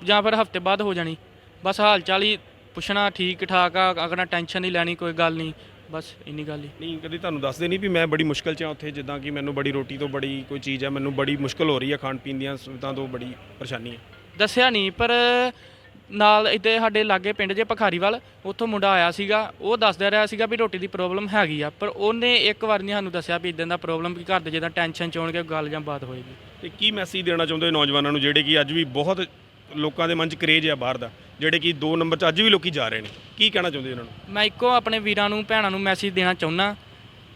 ਜਾਂ ਫਿਰ ਹਫ਼ਤੇ ਬਾਅਦ ਹੋ ਜਾਣੀ। ਬਸ ਹਾਲ ਚਾਲ ਹੀ ਪੁੱਛਣਾ, ਠੀਕ ਠਾਕ ਆ, ਅਗਰ ਟੈਨਸ਼ਨ ਨਹੀਂ ਲੈਣੀ, ਕੋਈ ਗੱਲ ਨਹੀਂ, ਬਸ ਇੰਨੀ ਗੱਲ ਹੀ। ਨਹੀਂ, ਕਦੀ ਤੁਹਾਨੂੰ ਦੱਸਦੇ ਨਹੀਂ ਵੀ ਮੈਂ ਬੜੀ ਮੁਸ਼ਕਲ 'ਚ ਆ ਉੱਥੇ, ਜਿੱਦਾਂ ਕਿ ਮੈਨੂੰ ਬੜੀ ਰੋਟੀ ਤੋਂ ਬੜੀ ਕੋਈ ਚੀਜ਼ ਹੈ, ਮੈਨੂੰ ਬੜੀ ਮੁਸ਼ਕਲ ਹੋ ਰਹੀ ਹੈ, ਖਾਣ ਪੀਣ ਦੀਆਂ ਸੁਵਿਧਾ ਤੋਂ ਬੜੀ ਪਰੇਸ਼ਾਨੀ ਹੈ? ਦੱਸਿਆ ਨਹੀਂ, ਪਰ ਨਾਲ ਇੱਥੇ ਸਾਡੇ ਲਾਗੇ ਪਿੰਡ ਜੇ ਭਖਾਰੀਵਾਲ, ਉੱਥੋਂ ਮੁੰਡਾ ਆਇਆ ਸੀਗਾ, ਉਹ ਦੱਸਦਾ ਰਿਹਾ ਸੀਗਾ ਵੀ ਰੋਟੀ ਦੀ ਪ੍ਰੋਬਲਮ ਹੈਗੀ ਆ, ਪਰ ਉਹਨੇ ਇੱਕ ਵਾਰ ਨਹੀਂ ਸਾਨੂੰ ਦੱਸਿਆ ਵੀ ਇਦਾਂ ਦਾ ਪ੍ਰੋਬਲਮ ਵੀ ਘਰ ਦੇ ਜਿੱਦਾਂ ਟੈਨਸ਼ਨ 'ਚ ਹੋਣਗੇ ਗੱਲ ਜਾਂ ਬਾਤ ਹੋਏਗੀ। ਤੇ ਕੀ ਮੈਸੇਜ ਦੇਣਾ ਚਾਹੁੰਦੇ ਹੋ ਨੌਜਵਾਨਾਂ ਨੂੰ ਜਿਹੜੇ ਕਿ ਅੱਜ ਵੀ ਬਹੁਤ ਲੋਕਾਂ ਦੇ ਮਨ 'ਚ ਕਰੇਜ ਆ ਬਾਹਰ ਦਾ, ਜਿਹੜੇ ਕਿ 2 ਨੰਬਰ 'ਚ ਅੱਜ ਵੀ ਲੋਕੀ ਜਾ ਰਹੇ ਨੇ? ਕੀ ਕਹਿਣਾ ਚਾਹੁੰਦੇ ਉਹਨਾਂ ਨੂੰ? ਮੈਂ ਇੱਕੋ ਆਪਣੇ ਵੀਰਾਂ ਨੂੰ ਭੈਣਾਂ ਨੂੰ ਮੈਸੇਜ ਦੇਣਾ ਚਾਹੁੰਦਾ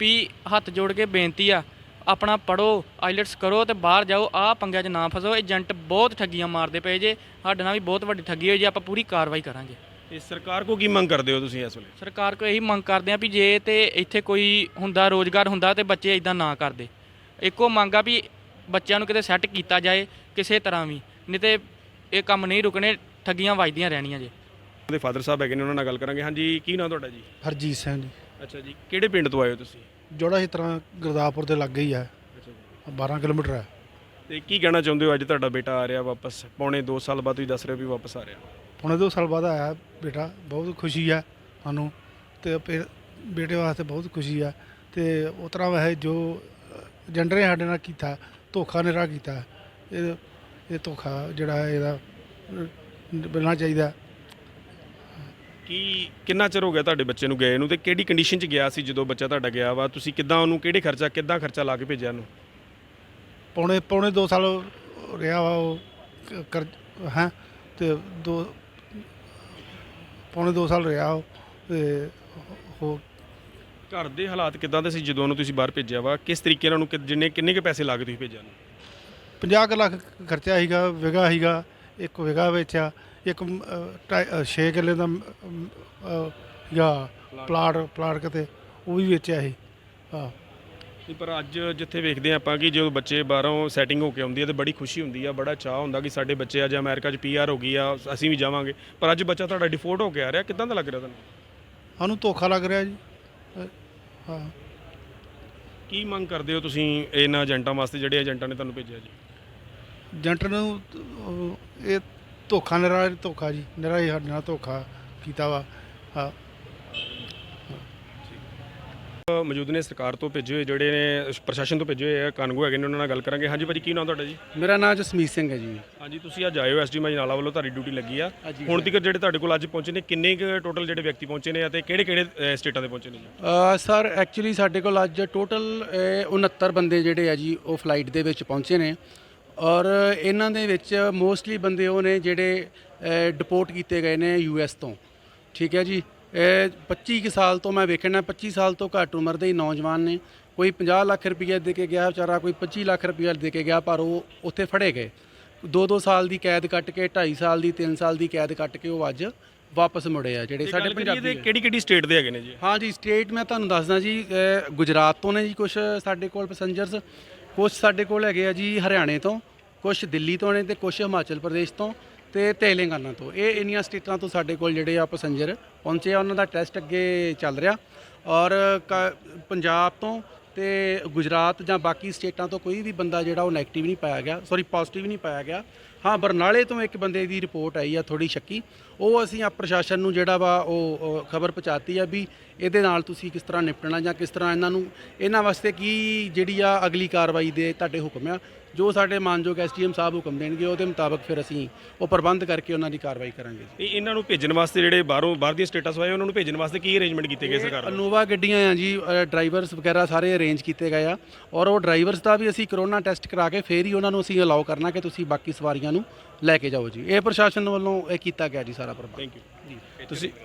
ਵੀ ਹੱਥ ਜੋੜ ਕੇ ਬੇਨਤੀ ਆ, ਆਪਣਾ ਪੜੋ, ਆਈਲੈਟਸ ਕਰੋ ਤੇ ਬਾਹਰ ਜਾਓ, ਆਹ ਪੰਗਿਆਂ 'ਚ ਨਾ ਫਸੋ। ਏਜੰਟ ਬਹੁਤ ਠੱਗੀਆਂ ਮਾਰਦੇ ਪਏ ਜੇ, ਸਾਡੇ ਨਾਲ ਵੀ ਬਹੁਤ ਵੱਡੀ ਠੱਗੀ ਹੋਈ ਜੇ, ਆਪਾਂ ਪੂਰੀ ਕਾਰਵਾਈ ਕਰਾਂਗੇ। ਤੇ ਸਰਕਾਰ ਕੋ ਕੀ ਮੰਗ ਕਰਦੇ ਹੋ ਤੁਸੀਂ ਇਸ ਵੇਲੇ? ਸਰਕਾਰ ਕੋਲ ਇਹੀ ਮੰਗ ਕਰਦੇ ਆ ਵੀ ਜੇ ਤੇ ਇੱਥੇ ਕੋਈ ਹੁੰਦਾ ਰੋਜ਼ਗਾਰ ਹੁੰਦਾ ਤੇ ਬੱਚੇ ਇਦਾਂ ਨਾ ਕਰਦੇ। ਇੱਕੋ ਮੰਗ ਆ ਵੀ ਬੱਚਿਆਂ ਨੂੰ ਕਿਤੇ ਸੈੱਟ ਕੀਤਾ ਜਾਏ ਕਿਸੇ ਤਰ੍ਹਾਂ ਵੀ, ਨਹੀਂ ਤੇ ਇਹ ਕੰਮ ਨਹੀਂ ਰੁਕਣੇ, ਠੱਗੀਆਂ ਵੱਜਦੀਆਂ ਰਹਿਣੀਆਂ ਜੇ। ਉਹਦੇ ਫਾਦਰ ਸਾਹਿਬ ਹੈਗੇ ਨੇ, ਉਹਨਾਂ ਨਾਲ ਗੱਲ ਕਰਾਂਗੇ। ਹਾਂਜੀ, ਕੀ ਨਾਂ ਤੁਹਾਡਾ ਜੀ? ਹਰਜੀਤ ਸਿੰਘ ਜੀ। ਅੱਛਾ ਜੀ, ਕਿਹੜੇ ਪਿੰਡ ਤੋਂ ਆਏ ਹੋ ਤੁਸੀਂ? ਜੋੜਾ ਇਸ ਤਰ੍ਹਾਂ ਗੁਰਦਾਸਪੁਰ ਦੇ ਲਾਗੇ ਹੀ ਆ, ਅੱਛਾ ਜੀ। 12 ਕਿਲੋਮੀਟਰ ਹੈ। ਤੇ ਕੀ ਕਹਿਣਾ ਚਾਹੁੰਦੇ ਹੋ, ਅੱਜ ਤੁਹਾਡਾ ਬੇਟਾ ਆ ਰਿਹਾ ਵਾਪਸ, ਪੌਣੇ 2 ਸਾਲ ਬਾਅਦ ਤੁਸੀਂ ਦੱਸ ਰਹੇ ਹੋ ਵੀ ਵਾਪਸ ਆ ਰਿਹਾ? ਪੌਣੇ 2 ਸਾਲ ਬਾਅਦ ਆਇਆ ਬੇਟਾ, ਬਹੁਤ ਖੁਸ਼ੀ ਆ ਸਾਨੂੰ, ਤੇ ਫਿਰ ਬੇਟੇ ਵਾਸਤੇ ਬਹੁਤ ਖੁਸ਼ੀ ਆ। ਤੇ ਉਸ ਤਰ੍ਹਾਂ ਵੈਸੇ ਜੋ ਏਜੰਟ ਨੇ ਸਾਡੇ ਨਾਲ ਕੀਤਾ, ਧੋਖਾ ਨਿਰਾ ਕੀਤਾ, ਇਹ ਧੋਖਾ ਜਿਹੜਾ ਹੈ ਇਹਦਾ ਮਿਲਣਾ ਚਾਹੀਦਾ। ਕੀ ਕਿੰਨਾ ਚਿਰ ਹੋ ਗਿਆ ਤੁਹਾਡੇ ਬੱਚੇ ਨੂੰ ਗਏ ਨੂੰ, ਤੇ ਕਿਹੜੀ ਕੰਡੀਸ਼ਨ 'ਚ ਗਿਆ ਸੀ ਜਦੋਂ ਬੱਚਾ ਤੁਹਾਡਾ ਗਿਆ ਵਾ? ਤੁਸੀਂ ਕਿੱਦਾਂ ਉਹਨੂੰ ਕਿੱਦਾਂ ਖਰਚਾ ਲਾ ਕੇ ਭੇਜਿਆ ਉਹਨੂੰ? ਪੌਣੇ 2 ਸਾਲ ਰਿਹਾ ਵਾ ਉਹ ਕਰ ਹੈਂ, ਤੇ ਪੌਣੇ 2 ਸਾਲ ਰਿਹਾ ਉਹ। ਤੇ ਉਹ ਘਰ ਦੇ ਹਾਲਾਤ ਕਿੱਦਾਂ ਦੇ ਸੀ ਜਦੋਂ ਉਹਨੂੰ ਤੁਸੀਂ ਬਾਹਰ ਭੇਜਿਆ ਵਾ? ਕਿਸ ਤਰੀਕੇ ਨਾਲ ਉਹਨੂੰ ਕਿੰਨੇ ਕੁ ਪੈਸੇ ਲਾ ਕੇ ਤੁਸੀਂ ਭੇਜਿਆ ਉਹਨੂੰ? 50 ਕੁ ਲੱਖ ਖਰਚਾ ਸੀਗਾ, ਵਿਗਾ ਸੀਗਾ, ਇੱਕ ਵਿਗਾ ਵੇਚਿਆ, ਇੱਕ 6 ਕਿੱਲੇ ਦਾ ਜਾਂ ਪਲਾਟ ਕਿਤੇ ਉਹ ਵੀ ਵੇਚਿਆ ਸੀ। ਹਾਂ, ਨਹੀਂ, ਪਰ ਅੱਜ ਜਿੱਥੇ ਵੇਖਦੇ ਹਾਂ ਆਪਾਂ ਕਿ ਜਦੋਂ ਬੱਚੇ ਬਾਹਰੋਂ ਸੈਟਿੰਗ ਹੋ ਕੇ ਆਉਂਦੀ ਹੈ ਤੇ ਬੜੀ ਖੁਸ਼ੀ ਹੁੰਦੀ ਆ, ਬੜਾ ਚਾਅ ਹੁੰਦਾ ਕਿ ਸਾਡੇ ਬੱਚੇ ਅੱਜ ਅਮਰੀਕਾ 'ਚ ਪੀਆਰ ਹੋ ਗਈ ਆ, ਅਸੀਂ ਵੀ ਜਾਵਾਂਗੇ। ਪਰ ਅੱਜ ਬੱਚਾ ਤੁਹਾਡਾ ਡਿਫੋਲਟ ਹੋ ਕੇ ਆ ਰਿਹਾ, ਕਿੱਦਾਂ ਦਾ ਲੱਗ ਰਿਹਾ ਤੁਹਾਨੂੰ? ਸਾਨੂੰ ਧੋਖਾ ਲੱਗ ਰਿਹਾ ਜੀ। ਹਾਂ, ਕੀ ਮੰਗ ਕਰਦੇ ਹੋ ਤੁਸੀਂ ਇਹਨਾਂ ਏਜੰਟਾਂ ਵਾਸਤੇ ਜਿਹੜੇ ਏਜੰਟਾਂ ਨੇ ਤੁਹਾਨੂੰ ਭੇਜਿਆ ਜੀ? ਏਜੰਟ ਨੂੰ ਇਹ ਧੋਖਾ ਧੋਖਾ ਜੀ, ਨਿਰਾ ਹੀ ਸਾਡੇ ਨਾਲ ਧੋਖਾ ਕੀਤਾ ਵਾ। ਹਾਂ, ਮੌਜੂਦ ਨੇ ਸਰਕਾਰ ਤੋਂ ਭੇਜੇ ਹੋਏ, ਜਿਹੜੇ ਨੇ ਪ੍ਰਸ਼ਾਸਨ ਤੋਂ ਭੇਜੇ ਹੋਏ ਆ ਕਾਨੂੰਗੋ ਹੈਗੇ ਨੇ, ਉਹਨਾਂ ਨਾਲ ਗੱਲ ਕਰਾਂਗੇ। ਹਾਂਜੀ ਭਾਜੀ, ਕੀ ਨਾਮ ਤੁਹਾਡਾ ਜੀ? ਮੇਰਾ ਨਾਮ ਜਸਮੀਤ ਸਿੰਘ ਹੈ ਜੀ। ਹਾਂਜੀ, ਤੁਸੀਂ ਅੱਜ ਆਏ ਹੋ ਐਸਡੀ ਮਾਜਨਾਲਾ ਵੱਲੋਂ, ਤੁਹਾਡੀ ਡਿਊਟੀ ਲੱਗੀ ਆ। ਹੁਣ ਤੱਕ ਜਿਹੜੇ ਤੁਹਾਡੇ ਕੋਲ ਅੱਜ ਪਹੁੰਚੇ ਨੇ, ਕਿੰਨੇ ਕੁ ਟੋਟਲ ਜਿਹੜੇ ਵਿਅਕਤੀ ਪਹੁੰਚੇ ਨੇ ਅਤੇ ਕਿਹੜੇ ਸਟੇਟਾਂ ਦੇ ਪਹੁੰਚੇ ਨੇ ਜੀ? ਸਰ ਐਕਚੁਅਲੀ ਸਾਡੇ ਕੋਲ ਅੱਜ ਟੋਟਲ 69 ਬੰਦੇ ਜਿਹੜੇ ਆ ਜੀ ਉਹ ਫਲਾਈਟ ਦੇ ਵਿੱਚ ਪਹੁੰਚੇ ਨੇ, ਔਰ ਇਹਨਾਂ ਦੇ ਵਿੱਚ ਮੋਸਟਲੀ ਬੰਦੇ ਉਹ ਨੇ ਜਿਹੜੇ ਡਿਪੋਰਟ ਕੀਤੇ ਗਏ ਨੇ ਯੂਐਸ ਤੋਂ। ਠੀਕ ਹੈ ਜੀ। 25 ਕੁ ਸਾਲ ਤੋਂ ਮੈਂ ਵੇਖਣਾ, 25 ਸਾਲ ਤੋਂ ਘੱਟ ਉਮਰ ਦੇ ਹੀ ਨੌਜਵਾਨ ਨੇ। ਕੋਈ 50 ਲੱਖ ਰੁਪਈਆ ਦੇ ਕੇ ਗਿਆ ਵਿਚਾਰਾ, ਕੋਈ 25 ਲੱਖ ਰੁਪਈਆ ਦੇ ਕੇ ਗਿਆ, ਪਰ ਉਹ ਉੱਥੇ ਫੜੇ ਗਏ। 2-2 ਸਾਲ ਦੀ ਕੈਦ ਕੱਟ ਕੇ, 2.5 ਸਾਲ ਦੀ, 3 ਸਾਲ ਦੀ ਕੈਦ ਕੱਟ ਕੇ ਉਹ ਅੱਜ ਵਾਪਸ ਮੁੜੇ ਆ ਜਿਹੜੇ ਸਾਡੇ ਪੰਜਾਬੀ। ਕਿਹੜੀ ਸਟੇਟ ਦੇ ਹੈਗੇ ਨੇ ਜੀ? ਹਾਂ ਜੀ, ਸਟੇਟ ਮੈਂ ਤੁਹਾਨੂੰ ਦੱਸਦਾ ਜੀ, ਗੁਜਰਾਤ ਤੋਂ ਨੇ ਜੀ ਕੁਝ ਸਾਡੇ ਕੋਲ ਪੈਸੰਜਰਸ, ਕੁਝ ਸਾਡੇ ਕੋਲ ਹੈਗੇ ਆ ਜੀ ਹਰਿਆਣੇ ਤੋਂ, ਕੁਝ ਦਿੱਲੀ ਤੋਂ ਨੇ ਤੇ ਕੁਝ ਹਿਮਾਚਲ ਪ੍ਰਦੇਸ਼ ਤੋਂ ਤੇ ਤੇਲੰਗਾਨਾ ਤੋਂ। ਇਹ ਇੰਨੀਆਂ ਸਟੇਟਾਂ ਤੋਂ ਸਾਡੇ ਕੋਲ ਜਿਹੜੇ ਆ ਪੈਸੰਜਰ ਪਹੁੰਚੇ ਆ, ਉਹਨਾਂ ਦਾ ਟੈਸਟ ਅੱਗੇ ਚੱਲ ਰਿਹਾ। ਔਰ ਪੰਜਾਬ ਤੋਂ ਤੇ ਗੁਜਰਾਤ ਜਾਂ ਬਾਕੀ ਸਟੇਟਾਂ ਤੋਂ ਕੋਈ ਵੀ ਬੰਦਾ ਜਿਹੜਾ ਉਹ ਨੈਗੇਟਿਵ ਨਹੀਂ ਪਾਇਆ ਗਿਆ, ਸੌਰੀ ਪੋਜ਼ਿਟਿਵ ਨਹੀਂ ਪਾਇਆ ਗਿਆ। ਹਾਂ, ਬਰਨਾਲੇ ਤੋਂ ਇੱਕ ਬੰਦੇ ਦੀ ਰਿਪੋਰਟ ਆਈ ਆ ਥੋੜੀ ਸ਼ੱਕੀ, ਉਹ ਅਸੀਂ ਪ੍ਰਸ਼ਾਸਨ ਨੂੰ ਜਿਹੜਾ ਵਾ ਉਹ ਖਬਰ ਪਹੁੰਚਾਤੀ ਆ ਵੀ ਇਹਦੇ ਨਾਲ ਤੁਸੀਂ ਕਿਸ ਤਰ੍ਹਾਂ ਨਿਪਟਣਾ ਜਾਂ ਕਿਸ ਤਰ੍ਹਾਂ ਇਹਨਾਂ ਵਾਸਤੇ ਕੀ ਜਿਹੜੀ ਆ ਅਗਲੀ ਕਾਰਵਾਈ ਦੇ ਤੁਹਾਡੇ ਹੁਕਮ ਆ। ਜੋ ਸਾਡੇ ਮਾਨਯੋਗ ਐਸਡੀਐਮ ਸਾਹਿਬ ਹੁਕਮ ਦੇਣਗੇ ਉਹਦੇ ਮੁਤਾਬਕ ਫਿਰ ਅਸੀਂ ਉਹ ਪ੍ਰਬੰਧ ਕਰਕੇ ਉਹਨਾਂ ਦੀ ਕਾਰਵਾਈ ਕਰਾਂਗੇ। ਇਹਨਾਂ ਨੂੰ ਭੇਜਣ ਵਾਸਤੇ ਜਿਹੜੇ ਬਾਹਰ ਦੀਆਂ ਸਟੇਟਾਂ ਤੋਂ ਆਏ, ਉਹਨਾਂ ਨੂੰ ਭੇਜਣ ਵਾਸਤੇ ਕੀ ਅਰੇਂਜਮੈਂਟ ਕੀਤੇ ਗਏ ਸਰਕਾਰ ਵੱਲੋਂ? ਇਨੋਵਾ ਗੱਡੀਆਂ ਆ ਜੀ, ਡਰਾਈਵਰਸ ਵਗੈਰਾ ਸਾਰੇ ਅਰੇਂਜ ਕੀਤੇ ਗਏ ਆ, ਔਰ ਉਹ ਡਰਾਈਵਰਸ ਦਾ ਵੀ ਅਸੀਂ ਕਰੋਨਾ ਟੈਸਟ ਕਰਾ ਕੇ ਫਿਰ ਹੀ ਉਹਨਾਂ ਨੂੰ ਅਸੀਂ ਅਲਾਉ ਕਰਨਾ ਕਿ ਤੁਸੀਂ ਬਾਕੀ ਸਵਾਰੀਆਂ ਨੂੰ ਲੈ ਕੇ ਜਾਓ ਜੀ। ਇਹ ਪ੍ਰਸ਼ਾਸਨ ਵੱਲੋਂ ਇਹ ਕੀਤਾ ਗਿਆ ਜੀ ਸਾਰਾ ਪ੍ਰਬੰਧ। Thank you.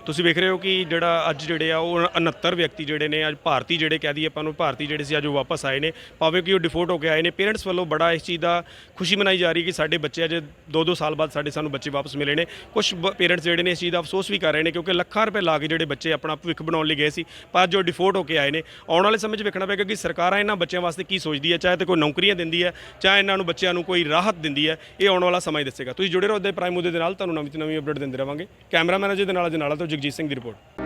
ਤੁਸੀਂ ਵੇਖ ਰਹੇ ਹੋ ਕਿ ਜਿਹੜਾ ਅੱਜ ਜਿਹੜੇ ਆ ਉਹ 69 ਵਿਅਕਤੀ ਜਿਹੜੇ ਨੇ ਅੱਜ ਭਾਰਤੀ, ਜਿਹੜੇ ਕਹਿ ਦਈਏ ਆਪਾਂ ਨੂੰ ਭਾਰਤੀ ਜਿਹੜੇ ਸੀ ਅੱਜ ਉਹ ਵਾਪਸ ਆਏ ਨੇ, ਭਾਵੇਂ ਕਿ ਉਹ ਡਿਫੋਲਟ ਹੋ ਕੇ ਆਏ ਨੇ। ਪੇਰੈਂਟਸ ਵੱਲੋਂ ਬੜਾ ਇਸ ਚੀਜ਼ ਦਾ ਖੁਸ਼ੀ ਮਨਾਈ ਜਾ ਰਹੀ ਕਿ ਸਾਡੇ ਬੱਚੇ ਅੱਜ 2-2 ਸਾਲ ਬਾਅਦ ਸਾਨੂੰ ਬੱਚੇ ਵਾਪਸ ਮਿਲੇ ਨੇ। ਕੁਝ ਪੇਰੈਂਟਸ ਜਿਹੜੇ ਨੇ ਇਸ ਚੀਜ਼ ਦਾ ਅਫਸੋਸ ਵੀ ਕਰ ਰਹੇ ਨੇ, ਕਿਉਂਕਿ ਲੱਖਾਂ ਰੁਪਏ ਲਾ ਕੇ ਜਿਹੜੇ ਬੱਚੇ ਆਪਣਾ ਭਵਿੱਖ ਬਣਾਉਣ ਲਈ ਗਏ ਸੀ, ਪਰ ਜੋ ਡਿਫੋਲਟ ਹੋ ਕੇ ਆਏ ਨੇ। ਆਉਣ ਵਾਲੇ ਸਮੇਂ 'ਚ ਵੇਖਣਾ ਪਏਗਾ ਕਿ ਸਰਕਾਰਾਂ ਇਹਨਾਂ ਬੱਚਿਆਂ ਵਾਸਤੇ ਕੀ ਸੋਚਦੀ ਹੈ, ਚਾਹੇ ਤੇ ਕੋਈ ਨੌਕਰੀਆਂ ਦਿੰਦੀ ਹੈ, ਚਾਹੇ ਇਹਨਾਂ ਨੂੰ ਬੱਚਿਆਂ ਨੂੰ ਕੋਈ ਰਾਹਤ ਦਿੰਦੀ ਹੈ। ਇਹ ਆਉਣ ਵਾਲਾ ਸਮਾਂ ਹੀ ਦੱਸੇਗਾ। ਤੁਸੀਂ ਜੁੜੇ ਰਹੋ ਦੇ ਪ੍ਰਾਈਮ ਮੁੱਦੇ ਦੇ ਨਾਲ, ਤੁਹਾਨੂੰ ਨਵੀਂ ਤੋਂ ਨਵੀਂ ਅਪਡੇਟ ਦਿੰਦੇ ਰਹਾਂਗੇ। ਕੈਮਰਾਮੈਨ ਅਜੇ ਦੇ ਨਾਲ ਤੋਂ ਜਗਜੀਤ ਸਿੰਘ ਦੀ ਰਿਪੋਰਟ।